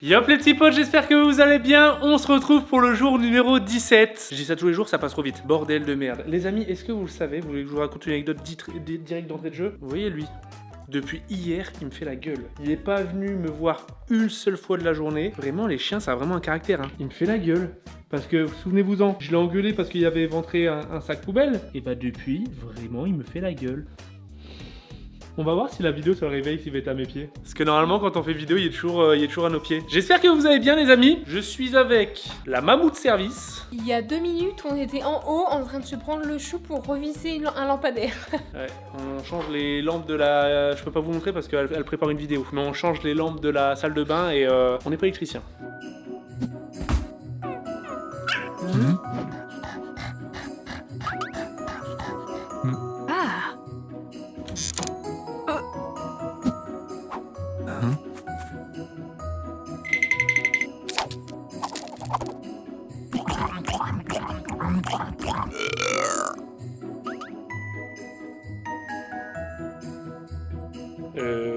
Yop les petits potes, j'espère que vous allez bien. On se retrouve pour le jour numéro 17. Je dis ça tous les jours, ça passe trop vite. Bordel de merde. Les amis, est-ce que vous le savez? Vous voulez que je vous raconte une anecdote directe d'entrée de jeu? Vous voyez lui? Depuis hier, il me fait la gueule. Il est pas venu me voir une seule fois de la journée. Vraiment, les chiens, ça a vraiment un caractère. Hein. Il me fait la gueule. Parce que, souvenez-vous-en, je l'ai engueulé parce qu'il avait éventré un sac poubelle. Et bah depuis, vraiment, il me fait la gueule. On va voir si la vidéo se réveille s'il va être à mes pieds. Parce que normalement, quand on fait vidéo, il est toujours à nos pieds. J'espère que vous allez bien, les amis. Je suis avec la mammouth service. Il y a 2 minutes, on était en haut en train de se prendre le chou pour revisser un lampadaire. Ouais, on change les lampes de la... Je peux pas vous montrer parce qu'elle prépare une vidéo. Mais on change les lampes de la salle de bain et on n'est pas électricien. Ah.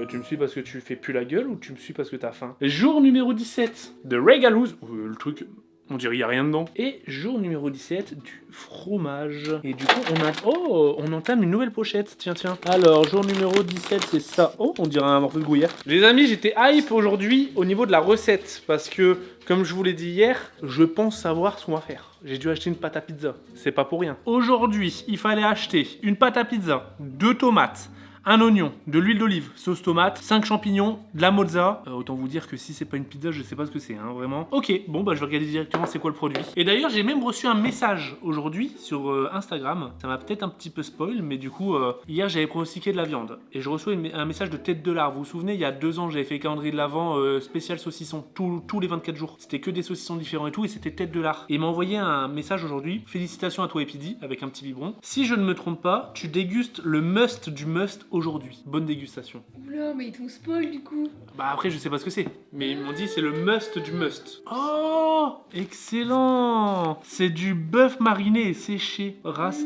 Tu me suis parce que tu fais plus la gueule ou tu me suis parce que t'as faim? Jour numéro 17 de Regalhouse. Le truc... On dirait qu'il n'y a rien dedans. Et jour numéro 17 du fromage. Et du coup, on entame une nouvelle pochette. Tiens. Alors, jour numéro 17, c'est ça. Oh, on dirait un morceau de gruyère. Les amis, j'étais hype aujourd'hui au niveau de la recette. Parce que, comme je vous l'ai dit hier, je pense savoir ce qu'on va faire. J'ai dû acheter une pâte à pizza. C'est pas pour rien. Aujourd'hui, il fallait acheter une pâte à pizza, 2 tomates, un oignon, de l'huile d'olive, sauce tomate, 5 champignons, de la mozza. Autant vous dire que si c'est pas une pizza, je sais pas ce que c'est, hein, vraiment. Ok, bon bah je vais regarder directement c'est quoi le produit. Et d'ailleurs j'ai même reçu un message aujourd'hui sur Instagram. Ça m'a peut-être un petit peu spoil, mais du coup hier j'avais pronostiqué de la viande. Et je reçois un message de tête de lard. Vous vous souvenez, il y a 2 ans j'avais fait calendrier de l'Avent spécial saucisson, tous les 24 jours. C'était que des saucissons différents et tout, et c'était tête de lard. Et il m'a envoyé un message aujourd'hui. Félicitations à toi Epidi, avec un petit biberon. Si je ne me trompe pas, tu dégustes le must du must aujourd'hui. Bonne dégustation. Oula, mais ils t'ont spoil du coup. Bah après je sais pas ce que c'est, mais ils m'ont dit c'est le must du must. Oh, excellent. C'est du bœuf mariné et séché, race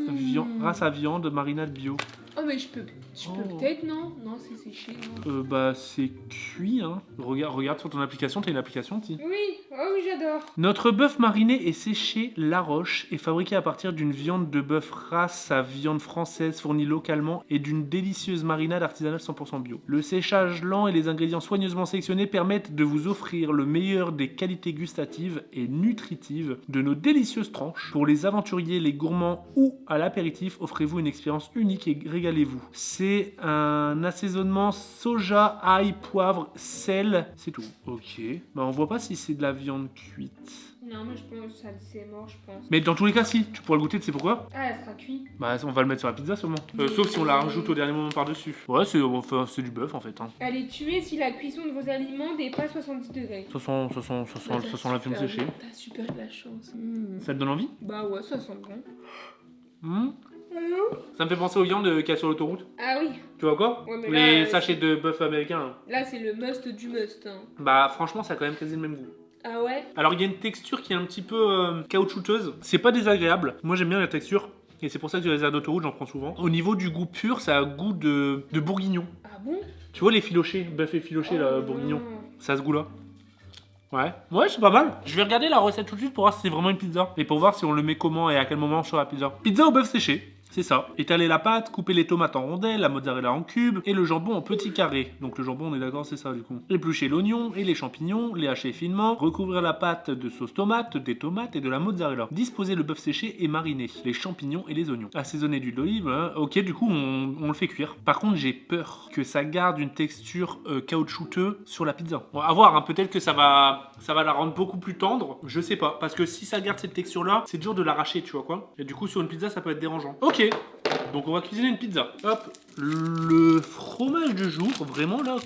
à viande, marinade bio. Oh mais je peux peut-être non. Non c'est séché non. Bah c'est cuit hein. Regarde sur ton application, t'as une application ti. Oui, oh oui j'adore. Notre bœuf mariné est séché La Roche et fabriqué à partir d'une viande de bœuf race à viande française fournie localement et d'une délicieuse marinade artisanale 100% bio. Le séchage lent et les ingrédients soigneusement sélectionnés permettent de vous offrir le meilleur des qualités gustatives et nutritives de nos délicieuses tranches. Pour les aventuriers, les gourmands ou à l'apéritif, offrez-vous une expérience unique et régalez-vous. C'est un assaisonnement soja, ail, poivre, sel, c'est tout. Ok. Bah on voit pas si c'est de la viande cuite. Non mais je pense que ça c'est mort je pense. Mais dans tous les cas si, tu pourras le goûter, tu sais pourquoi? Ah elle sera cuite. Bah on va le mettre sur la pizza sûrement. Sauf si on la rajoute au dernier moment par-dessus. Ouais c'est du bœuf en fait. Hein. Elle est tuée si la cuisson de vos aliments dépasse 70 degrés. Ça sent la viande séchée. T'as super de la chance. Ça te donne envie? Bah ouais ça sent bon. Ça me fait penser aux viandes qu'il y a sur l'autoroute. Ah oui. Tu vois quoi? Ouais, mais les là, sachets de bœuf américain. Là. Là c'est le must du must. Hein. Bah franchement ça a quand même quasi le même goût. Ah ouais? Alors il y a une texture qui est un petit peu caoutchouteuse. C'est pas désagréable. Moi j'aime bien la texture. Et c'est pour ça que les aires d'autoroute j'en prends souvent. Au niveau du goût pur, ça a goût de bourguignon. Ah bon? Tu vois les filochés, bœuf et filoché là, bourguignon. Ça a ce goût là. Ouais, c'est pas mal. Je vais regarder la recette tout de suite pour voir si c'est vraiment une pizza. Et pour voir si on le met comment et à quel moment sur la pizza. Pizza au bœuf séché. C'est ça. Étaler la pâte, couper les tomates en rondelles, la mozzarella en cubes et le jambon en petits carrés. Donc le jambon, on est d'accord, c'est ça du coup. Éplucher l'oignon et les champignons, les hacher finement, recouvrir la pâte de sauce tomate, des tomates et de la mozzarella. Disposer le bœuf séché et mariner les champignons et les oignons. Assaisonner d'huile d'olive. Hein. Ok, du coup, on le fait cuire. Par contre, j'ai peur que ça garde une texture caoutchouteuse sur la pizza. On va voir, hein. Peut-être que ça va la rendre beaucoup plus tendre. Je sais pas, parce que si ça garde cette texture-là, c'est dur de l'arracher, tu vois quoi. Et du coup, sur une pizza, ça peut être dérangeant. Ok. Donc on va cuisiner une pizza. Hop, le fromage du jour, vraiment là,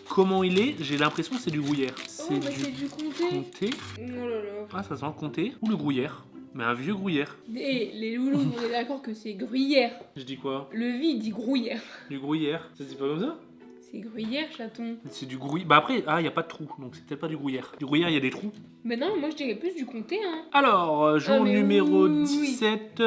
comment il est, j'ai l'impression que c'est du gruyère. C'est du comté. Oh là là. Ah, ça sent le comté ou le gruyère. Mais un vieux gruyère. Et les loulous, on est d'accord que c'est gruyère. Je dis quoi? Le vie dit gruyère. Du gruyère. Ça se dit pas comme ça? C'est gruyère, chaton. C'est du gruyère. Bah après, il n'y a pas de trou, donc c'est peut-être pas du gruyère. Du gruyère, il y a des trous. Mais non, moi je dirais plus du comté, hein. Alors, jour numéro 17.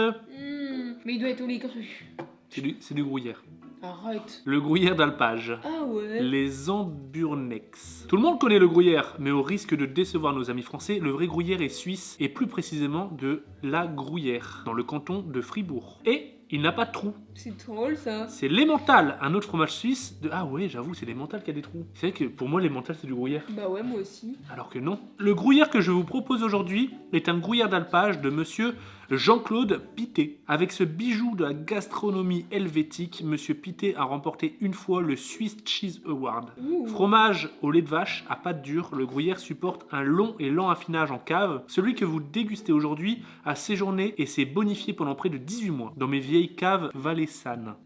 Mais il doit être au lait cru. C'est du gruyère. Arrête. Le gruyère d'alpage. Ah ouais. Les amburnex. Tout le monde connaît le gruyère, mais au risque de décevoir nos amis français, le vrai gruyère est suisse, et plus précisément de La Gruyère, dans le canton de Fribourg. Et il n'a pas de trou. C'est drôle ça. C'est l'emmental, un autre fromage suisse de... Ah ouais, j'avoue, c'est l'emmental qui a des trous. C'est vrai que pour moi, l'emmental, c'est du gruyère. Bah ouais, moi aussi. Alors que non. Le gruyère que je vous propose aujourd'hui est un gruyère d'alpage de monsieur Jean-Claude Pittet. Avec ce bijou de la gastronomie helvétique, monsieur Pittet a remporté une fois le Swiss Cheese Award. Ouh. Fromage au lait de vache à pâte dure, le gruyère supporte un long et lent affinage en cave. Celui que vous dégustez aujourd'hui a séjourné et s'est bonifié pendant près de 18 mois dans mes vieilles caves valaisannes.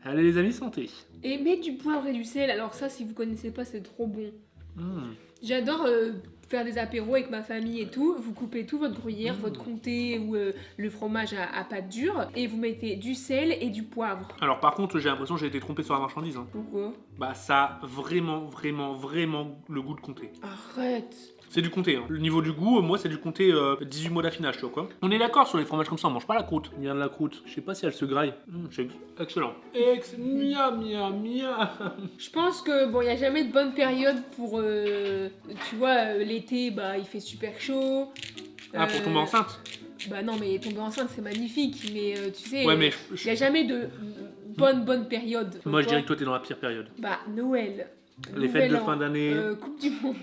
Allez les amis, santé. Et mets du poivre et du sel. Alors ça, si vous connaissez pas, c'est trop bon. J'adore faire des apéros avec ma famille et tout. Vous coupez tout votre gruyère, votre comté ou le fromage à pâte dure et vous mettez du sel et du poivre. Alors par contre, j'ai l'impression que j'ai été trompé sur la marchandise. Hein. Pourquoi? Bah ça a vraiment le goût de comté. Arrête. C'est du comté. Hein. Le niveau du goût, moi c'est du comté 18 mois d'affinage, tu vois quoi. On est d'accord sur les fromages comme ça, on mange pas la croûte. Regarde la croûte. Je sais pas si elle se graille. C'est excellent. Miam. Je pense que bon, il y a jamais de bonne période pour tu vois l'été, bah il fait super chaud. Ah, pour tomber enceinte. Bah non, mais tomber enceinte c'est magnifique, mais tu sais, Ouais, mais il y a jamais de bonne période. moi je dirais que toi t'es dans la pire période. Bah Noël. Les fêtes de Nouvel An, fin d'année. Coupe du monde.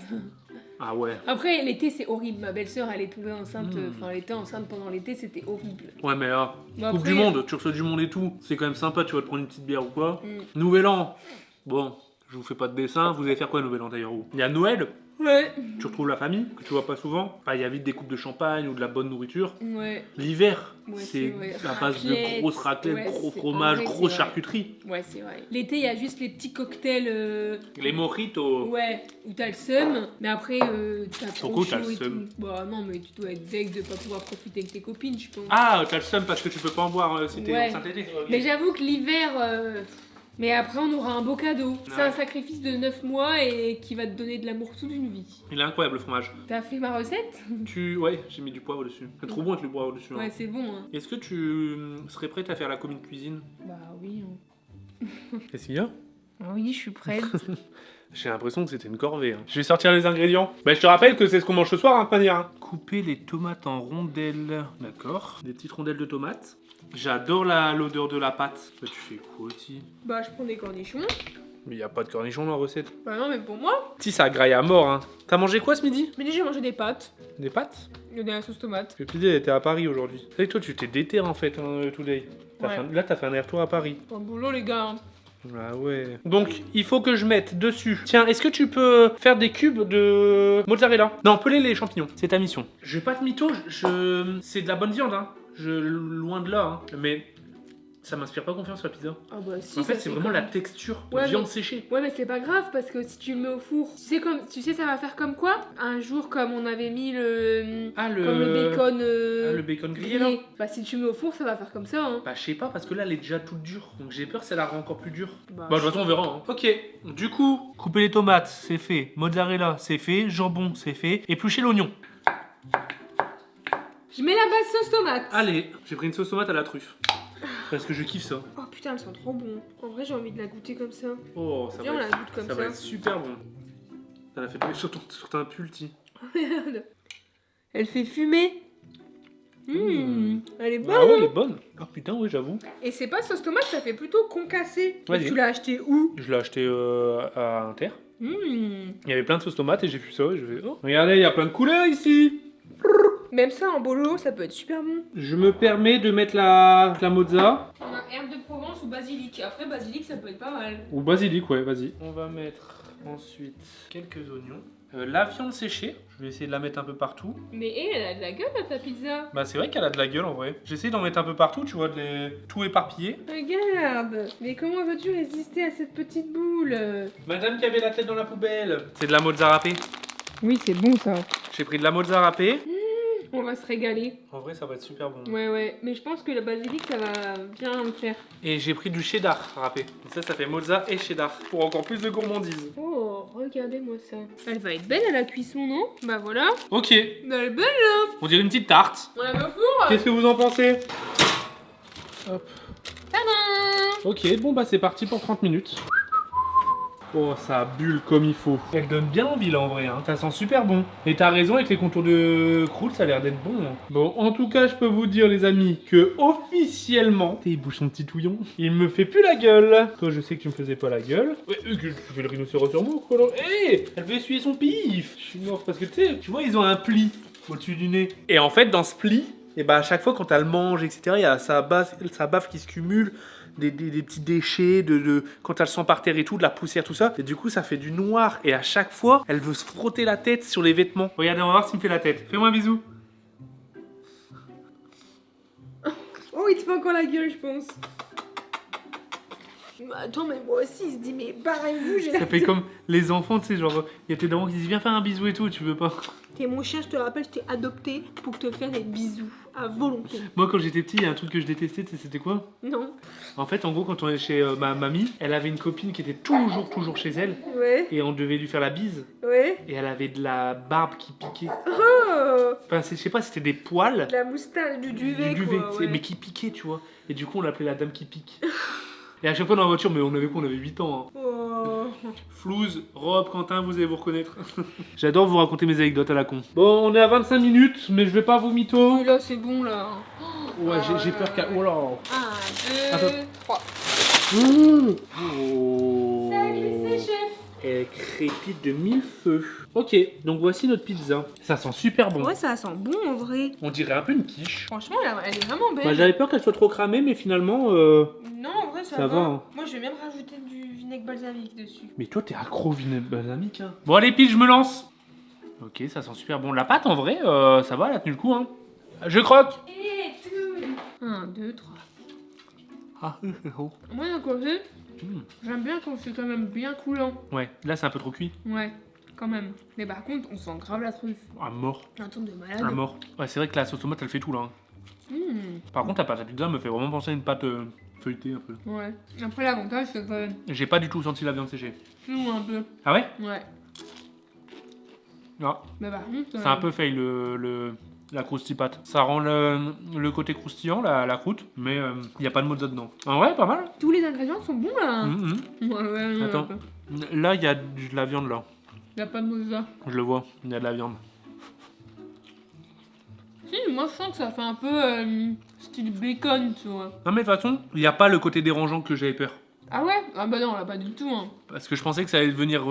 Ah ouais. Après l'été c'est horrible. Ma belle-sœur elle est tombée enceinte. Enfin elle était enceinte pendant l'été, c'était horrible. Ouais mais Bon, coupe après, du monde, tu reçois du monde et tout. C'est quand même sympa, tu vas te prendre une petite bière ou quoi. Mm. Nouvel an. Bon, je vous fais pas de dessin. Vous allez faire quoi Nouvel an d'ailleurs? Il y a Noël. Ouais. Tu retrouves la famille, que tu vois pas souvent. Enfin, il y a vite des coupes de champagne ou de la bonne nourriture. Ouais. L'hiver, Ouais, c'est vrai. à base de Raclette. grosses raclettes, Ouais, gros c'est- fromage, en vrai, grosse c'est vrai. charcuterie. Ouais, c'est vrai. L'été, il y a juste les petits cocktails. Les mojitos. Ouais, où t'as le seum, mais après, t'as trop Pourquoi chaud t'as le et seum? tout. Bah non, mais tu dois être deg de pas pouvoir profiter avec tes copines, je pense. Ah, t'as le seum parce que tu peux pas en boire si t'es Ouais. enceinte l'été. Mais j'avoue que l'hiver... Mais après, on aura un beau cadeau. C'est Ouais. un sacrifice de 9 mois et qui va te donner de l'amour toute une vie. Il est incroyable le fromage. T'as fait ma recette? Ouais, j'ai mis du poivre dessus. C'est trop bon avec le poivre dessus. hein. Ouais, c'est bon, hein. Est-ce que tu serais prête à faire la commune cuisine? Bah oui. Hein. Qu'est-ce qu'il y a? Ah oui, je suis prête. J'ai l'impression que c'était une corvée. Hein. Je vais sortir les ingrédients. Bah, je te rappelle que c'est ce qu'on mange ce soir, hein, de manière. Hein. Couper les tomates en rondelles. D'accord. Des petites rondelles de tomates. J'adore l'odeur de la pâte. Bah, tu fais quoi aussi? Bah, je prends des cornichons. Mais y a pas de cornichons dans la recette. Bah non, mais pour moi. Si, ça graille à mort, hein. T'as mangé quoi ce midi? Mais déjà, j'ai mangé des pâtes. Des pâtes? Il y a de la sauce tomate. Parce que Pidé, elle était à Paris aujourd'hui. Et toi, tu t'es déterré en fait, hein, today. Ouais. Là, t'as fait un retour à Paris. Bon boulot, les gars. Hein. Ah ouais. Donc, il faut que je mette dessus. Tiens, est-ce que tu peux faire des cubes de mozzarella? Non, peler les champignons. C'est ta mission. Je vais pas te mytho, c'est de la bonne viande, hein. Loin de là, hein. Mais ça m'inspire pas confiance la pizza. Ah bah si. En fait, ça c'est fait vraiment comme- la texture de Ouais, viande mais- séchée. Ouais, mais c'est pas grave parce que si tu le mets au four, tu sais ça va faire comme quoi? Un jour, comme on avait mis le. Ah, Comme le bacon. le bacon grillé, là? Bah, si tu mets au four, ça va faire comme ça. Hein. Bah, je sais pas, parce que là, elle est déjà toute dure. Donc, j'ai peur que ça la rend encore plus dure. Bah, Bon, de toute façon, on verra. Hein. Ok, du coup, couper les tomates, c'est fait. Mozzarella, c'est fait. Jambon, c'est fait. Éplucher l'oignon. Je mets la base sauce tomate. Allez, j'ai pris une sauce tomate à la truffe. Parce que je kiffe ça. Oh putain, elles sont trop bons. En vrai, j'ai envie de la goûter comme ça. Oh, ça Viens, on va la être, goûte comme ça ça. va être super bon. Ça l'a fait tomber sur ta pulti. Regarde. Elle fait fumer. Elle est bonne. Ah ouais, hein. elle est bonne. Ah putain, oui, j'avoue. Et c'est pas sauce tomate, ça fait plutôt concassé. Vas-y. Et tu l'as acheté où? Je l'ai acheté à Inter. Mmh. Il y avait plein de sauces tomates et j'ai vu ça et je fais oh. Regardez, il y a plein de couleurs ici. Même ça en bolo, ça peut être super bon. Je me permets de mettre la mozza. On a herbe de Provence ou basilic. Après, basilic, ça peut être pas mal. Ou basilic, ouais, vas-y. On va mettre ensuite quelques oignons. La viande séchée, je vais essayer de la mettre un peu partout. Mais elle a de la gueule à ta pizza. Bah c'est vrai qu'elle a de la gueule en vrai. J'essaie d'en mettre un peu partout, tu vois, de les tout éparpiller. Regarde. Mais comment veux-tu résister à cette petite boule? Madame qui avait la tête dans la poubelle. C'est de la mozza râpée. Oui, c'est bon ça. J'ai pris de la mozza râpée. On va se régaler. En vrai, ça va être super bon. Ouais, ouais. Mais je pense que le basilic, ça va bien le faire. Et j'ai pris du cheddar râpé. Et ça fait mozza et cheddar. Pour encore plus de gourmandise. Oh, regardez-moi ça. Elle va être belle à la cuisson, non? Bah voilà. Ok, Bah, elle est belle là. on dirait une petite tarte. On la met au four. Qu'est-ce que vous en pensez? Hop. Tadam! Ok, bon bah c'est parti pour 30 minutes. Oh, ça bulle comme il faut. Elle donne bien envie là en vrai, hein. Ça sent super bon. Et t'as raison, avec les contours de croûte, ça a l'air d'être bon. Hein. Bon, en tout cas, je peux vous dire, les amis, que officiellement, il bouge son petit touillon. Il me fait plus la gueule. Toi, je sais que tu me faisais pas la gueule. Ouais, que tu fais le rhinocéros sur moi, quoi. Hé, elle veut essuyer son pif. Je suis mort parce que tu sais, tu vois, ils ont un pli au-dessus du nez. Et en fait, dans ce pli, et bah à chaque fois quand elle mange, etc., il y a sa baffe qui se cumule. Des petits déchets, quand elle sent par terre et tout, de la poussière, tout ça. Et du coup, ça fait du noir. Et à chaque fois, elle veut se frotter la tête sur les vêtements. Regardez, on va voir s'il me fait la tête. Fais-moi un bisou. Oh, il te fait encore la gueule, je pense. Attends, mais moi aussi, il se dit, mais barrez-vous, j'ai la Ça fait comme les enfants, tu sais, genre, il y a tes darons qui disent, viens faire un bisou et tout, tu veux pas. T'es mon chien, je te rappelle, je t'ai adopté pour te faire des bisous, à volonté. Moi, quand j'étais petit, il y a un truc que je détestais, tu sais, c'était quoi? Non. En fait, en gros, quand on est chez ma mamie, elle avait une copine qui était toujours chez elle. Ouais. Et on devait lui faire la bise. Ouais. Et elle avait de la barbe qui piquait. Oh, Enfin, je sais pas, c'était des poils. de la moustache, du duvet, duvet, quoi. Ouais. mais qui piquait, tu vois. Et du coup, on l'appelait la dame qui pique. Et à chaque fois dans la voiture, mais on avait quoi? On avait 8 ans. Hein. Oh. Flouze, Rob, Quentin, vous allez vous reconnaître. J'adore vous raconter mes anecdotes à la con. Bon, on est à 25 minutes, mais je vais pas vous mytho. Là, c'est bon, là. Ouais, j'ai peur qu'à... Oh là. 1, 2, 3. Oh. Salut, c'est chef. Elle crépite de mille feux. Ok, donc voici notre pizza. Ça sent super bon. Ouais, ça sent bon, en vrai. On dirait un peu une quiche. Franchement, elle est vraiment belle. Bah, j'avais peur qu'elle soit trop cramée, mais finalement... Non, en vrai, ça Ça va, hein. Moi, je vais même rajouter du vinaigre balsamique dessus. Mais toi, t'es accro au vinaigre balsamique, hein. Bon, allez, pile, je me lance. Ok, ça sent super bon. La pâte, en vrai, ça va, elle a tenu le coup, hein. Je croque. Et tout. 1, 2, 3. Ah, oh. Moi, d'un côté, Mm. j'aime bien quand c'est quand même bien coulant. Ouais, là, c'est un peu trop cuit. Ouais, quand même. Mais par contre, on sent grave la truffe. À mort. Un truc de malade. À mort. Ouais, c'est vrai que la sauce tomate, elle fait tout, là. Hein. Mmh. Par contre, la pâte à pizza me fait vraiment penser à une pâte feuilletée, un peu. Ouais. Après, l'avantage, c'est que... J'ai pas du tout senti la viande séchée. Nous, un peu. Ah ouais? Ouais. Non. Mais par contre... C'est un peu fail, la croustille pâte. Ça rend le côté croustillant, la croûte, mais il n'y a pas de mozza dedans. Ah ouais, pas mal. Tous les ingrédients sont bons, là. Mhm. Ouais, ouais, non, Attends. Là, il y a de la viande, là. Y a pas de mozza. Je le vois, il y a de la viande. Si, moi, je sens que ça fait un peu style bacon, tu vois. Non, mais de toute façon, il n'y a pas le côté dérangeant que j'avais peur. Ah ouais? Ah bah non, là, pas du tout, hein. Parce que je pensais que ça allait devenir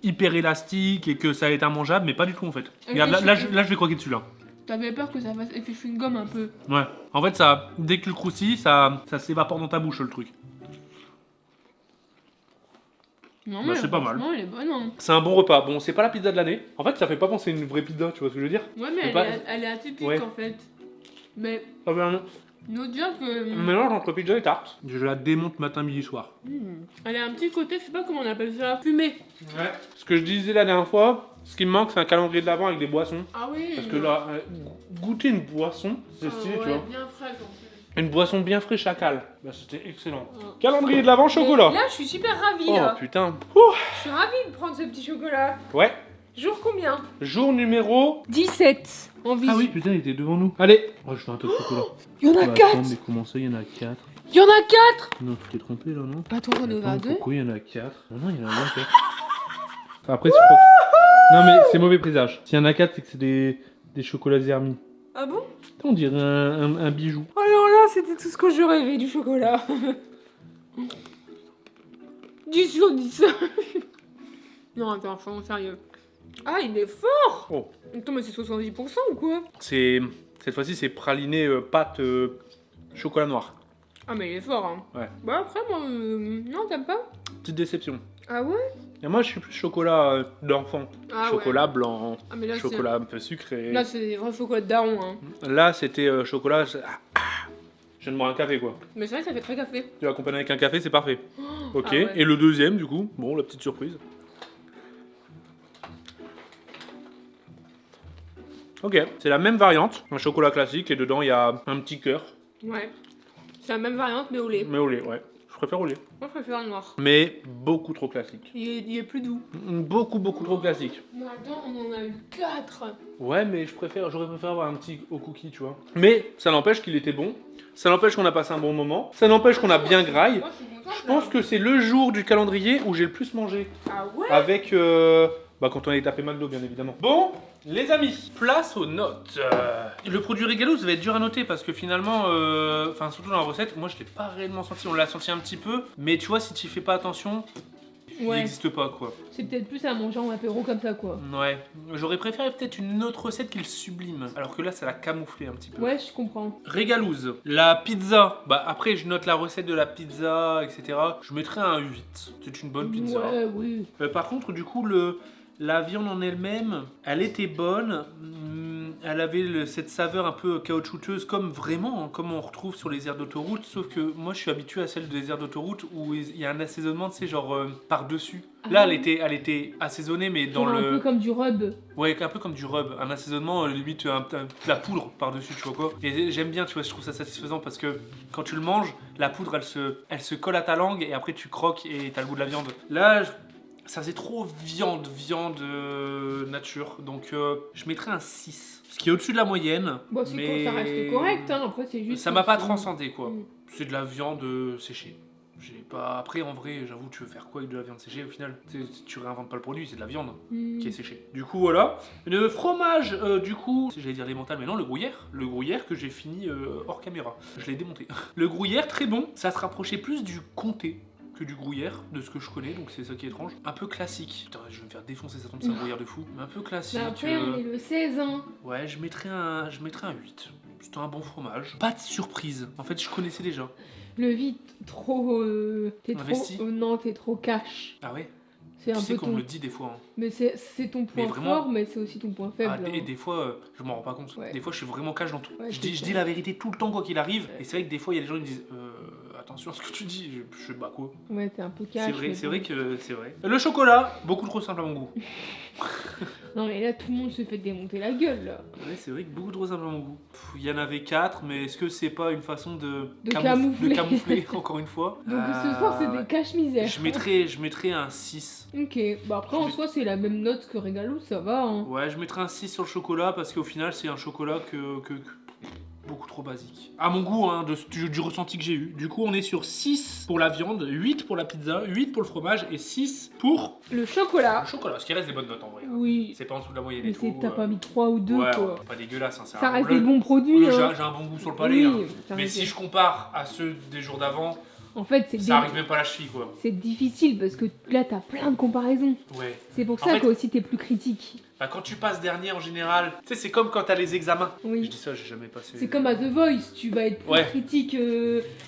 hyper élastique et que ça allait être immangeable, mais pas du tout en fait. Et Regarde, que là, je- je vais croquer dessus là. T'avais peur que ça fasse effet chewing-gum un peu. Ouais. En fait, ça, dès que tu le croustilles, ça s'évapore dans ta bouche le truc. Non, Bah, c'est pas mal. franchement, elle est bonne, hein. C'est un bon repas. Bon, c'est pas la pizza de l'année. En fait, ça fait pas penser à une vraie pizza, tu vois ce que je veux dire? Ouais, mais C'est elle, pas- elle est atypique, Ouais. en fait. Mais, Ah ben, nous dire que... un mélange entre pizza et tarte. Je la démonte matin, midi, soir. Elle a un petit côté, je sais pas comment on appelle ça, fumé. Ouais. Ce que je disais la dernière fois, ce qui me manque, c'est un calendrier de l'avant avec des boissons. Ah oui. Parce que là, goûter une boisson, c'est Ah stylé, ouais, tu vois. bien frais, en plus. Une boisson bien fraîche à cale. Bah, c'était excellent. Ouais. Calendrier de l'avant, chocolat. Mais là, je suis super ravie, Oh là. putain. Je suis ravie de prendre ce petit chocolat. Ouais. Jour combien? Jour numéro. 17. En vie. Ah oui, putain, il était devant nous. Allez. Oh, je fais un tas de chocolat. Il y en a Bah, 4. attends, mais comment ça, il y en a 4? Il y en a 4. Non, tu t'es trompé là, non? Attends, on est à Attends, 2. pourquoi il y en a 4? Non, il y en a bien 4. Après, je crois que... Non, mais c'est mauvais présage. S'il y en a 4, c'est que c'est des chocolats Zermi. Ah bon? On dirait un bijou. Alors là, c'était tout ce que je rêvais, du chocolat. 10 sur 10. Non, attends, soyons sérieux. Ah, il est fort. Oh. Attends, mais c'est 70% ou quoi? Cette fois-ci, c'est praliné pâte chocolat noir. Ah, mais il est fort, hein. Ouais. Bah après, moi... Non, t'aimes pas? Petite déception. Ah ouais? Et moi, je suis plus chocolat d'enfant. Ah Chocolat blanc, Ah, mais là, chocolat un peu sucré. Là, c'est des vrais chocolats de daron, hein. Là, c'était chocolat. Je viens de boire un café, quoi. Mais c'est vrai que ça fait très café. Tu l'accompagnes avec un café, c'est parfait. Ok. Ah ouais. Et le deuxième, du coup, bon, la petite surprise. Ok, c'est la même variante, un chocolat classique, et dedans, il y a un petit cœur. Ouais. C'est la même variante, mais au lait. Mais au lait, ouais. Je préfère au lait. Moi, je préfère le noir. Mais beaucoup trop classique. Il est plus doux. Beaucoup trop classique. Mais attends, on en a eu 4. Ouais, mais j'aurais préféré avoir un petit au cookie, tu vois. Mais ça n'empêche qu'il était bon. Ça n'empêche qu'on a passé un bon moment. Ça n'empêche qu'on a bien graille. Moi, je suis contente. Je pense que c'est le jour du calendrier où j'ai le plus mangé. Ah ouais? Avec, quand on allait taper McDo, bien évidemment. Bon, les amis, place aux notes. Le produit Regalous va être dur à noter parce que finalement, surtout dans la recette, moi je l'ai pas réellement senti. On l'a senti un petit peu, mais tu vois, si tu fais pas attention, il n'existe pas, quoi. C'est peut-être plus à manger en apéro comme ça, quoi. Ouais, j'aurais préféré peut-être une autre recette qui le sublime. Alors que là, ça l'a camouflé un petit peu. Ouais, je comprends. Regalous, la pizza. Après, je note la recette de la pizza, etc. Je mettrais un 8. C'est une bonne pizza. Ouais, oui. Par contre, du coup, la viande en elle-même, elle était bonne. Elle avait cette saveur un peu caoutchouteuse, comme on retrouve sur les aires d'autoroute. Sauf que moi, je suis habitué à celle des aires d'autoroute où il y a un assaisonnement, tu sais, genre par-dessus. Là, elle était assaisonnée, mais dans un peu comme du rub. Ouais, un peu comme du rub. Un assaisonnement, limite la poudre par-dessus, tu vois quoi. Et j'aime bien, tu vois, je trouve ça satisfaisant parce que quand tu le manges, la poudre, elle se colle à ta langue et après tu croques et t'as le goût de la viande. Là, ça faisait trop viande nature. Donc, je mettrais un 6. Ce qui est au-dessus de la moyenne. Bon, mais ça reste correct, hein. Après, c'est juste. ça m'a pas transcendé, quoi. Mm. C'est de la viande séchée. J'ai pas... Après, en vrai, j'avoue, tu veux faire quoi avec de la viande séchée au final? Tu réinventes pas le produit, c'est de la viande qui est séchée. Du coup, voilà. Le fromage, du coup, j'allais dire l'emmental, mais non, le gruyère. Le gruyère que j'ai fini hors caméra. Je l'ai démonté. Le gruyère, très bon. Ça se rapprochait plus du comté que du gruyère, de ce que je connais, donc c'est ça qui est étrange. Un peu classique. Putain, je vais me faire défoncer, ça tombe, c'est un gruyère de fou. Mais un peu classique. Bah après, on est le 16, hein. Ouais, je mettrais un 8. C'était un bon fromage. Pas de surprise. En fait, je connaissais déjà. Le vide, trop. T'es Investi. trop. Non, t'es trop cash. Ah ouais? C'est un Tu sais peu qu'on me le dit des fois. Hein. Mais c'est ton point vraiment... fort, mais c'est aussi ton point faible. Et des fois, je m'en rends pas compte. Ouais. Des fois, je suis vraiment cash dans tout. Ouais, je dis la vérité tout le temps, quoi qu'il arrive. Et c'est vrai que des fois, il y a des gens qui me disent attention à ce que tu dis. Je sais pas quoi. Ouais, t'es un peu cash. C'est vrai que c'est vrai. Le chocolat, beaucoup trop simple à mon goût. Non, mais là, tout le monde se fait démonter la gueule, là. Ouais, c'est vrai que beaucoup trop simple à mon goût. Il y en avait 4, mais est-ce que c'est pas une façon de camoufler encore une fois? Donc ce soir, c'est des caches-misères. Je mettrais un 6. Ok, bah après, en soi, c'est la même note que Regalous, ça va, hein. Ouais, je mettrais un 6 sur le chocolat parce qu'au final, c'est un chocolat que beaucoup trop basique. À mon goût, hein, du ressenti que j'ai eu. Du coup, on est sur 6 pour la viande, 8 pour la pizza, 8 pour le fromage et 6 pour le chocolat. Le chocolat, ce qui reste des bonnes notes en vrai. Oui. C'est pas en dessous de la moyenne mais et tout. T'as pas mis 3 ou 2, ouais, quoi. Pas dégueulasse. Hein, ça reste des bons produits. J'ai hein. un bon goût sur le palais. Oui, hein. Mais si je compare à ceux des jours d'avant, en fait, ça arrive même pas à la cheville, quoi. C'est difficile parce que là, t'as plein de comparaisons. Ouais. C'est pour ça qu'aussi t'es plus critique. Bah, quand tu passes dernier en général, tu sais, c'est comme quand t'as les examens. Oui. Je dis ça, j'ai jamais passé. C'est comme à The Voice, tu vas être plus critique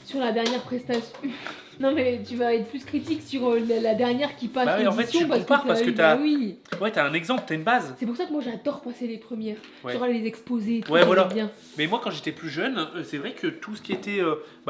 sur la dernière prestation. Non mais tu vas être plus critique sur la dernière qui passe bah oui, en fait, tu compares parce que t'as... Oui. Ouais, t'as un exemple, t'as une base. C'est pour ça que moi j'adore passer les premières. Ouais. Genre les exposer, tout ouais, voilà. Bien. Mais moi quand j'étais plus jeune, c'est vrai que tout ce qui était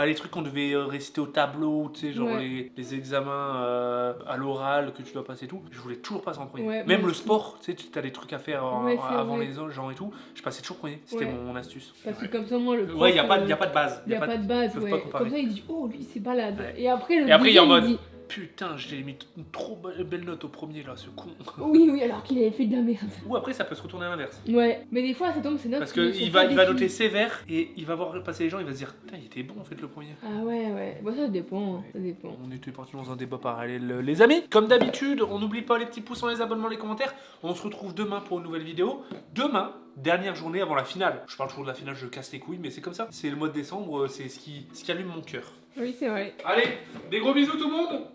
les trucs qu'on devait réciter au tableau, tu sais, genre les examens à l'oral que tu dois passer et tout, je voulais toujours passer en premier. Ouais, même le sport, tu sais, t'as des trucs à faire avant les gens et tout, je passais toujours premier. C'était mon astuce. Parce que comme ça, moi, le prof, ouais, y a pas de base. Y a pas de base, ouais. Comme ça, il dit, oh, lui, c'est balade. Ouais. Et après, il est en mode, putain, j'ai mis une trop belle note au premier, là, ce con. Oui, alors qu'il avait fait de la merde. Ou après, ça peut se retourner à l'inverse. Ouais, mais des fois, ça tombe, c'est notes. Parce qu'il va noter sévère et il va voir passer les gens, il va se dire, putain, il était bon, en fait, le premier. Ah ouais. Bon, ça dépend. Ça dépend. On était parti dans un débat parallèle, les amis. Comme d'habitude, on n'oublie pas les petits pouces, les abonnements, les commentaires. On se retrouve demain pour une nouvelle vidéo. Demain, dernière journée avant la finale. Je parle toujours de la finale, je casse les couilles, mais c'est comme ça. C'est le mois de décembre, c'est ce qui allume mon cœur. Oui, c'est vrai. Allez, des gros bisous tout le monde.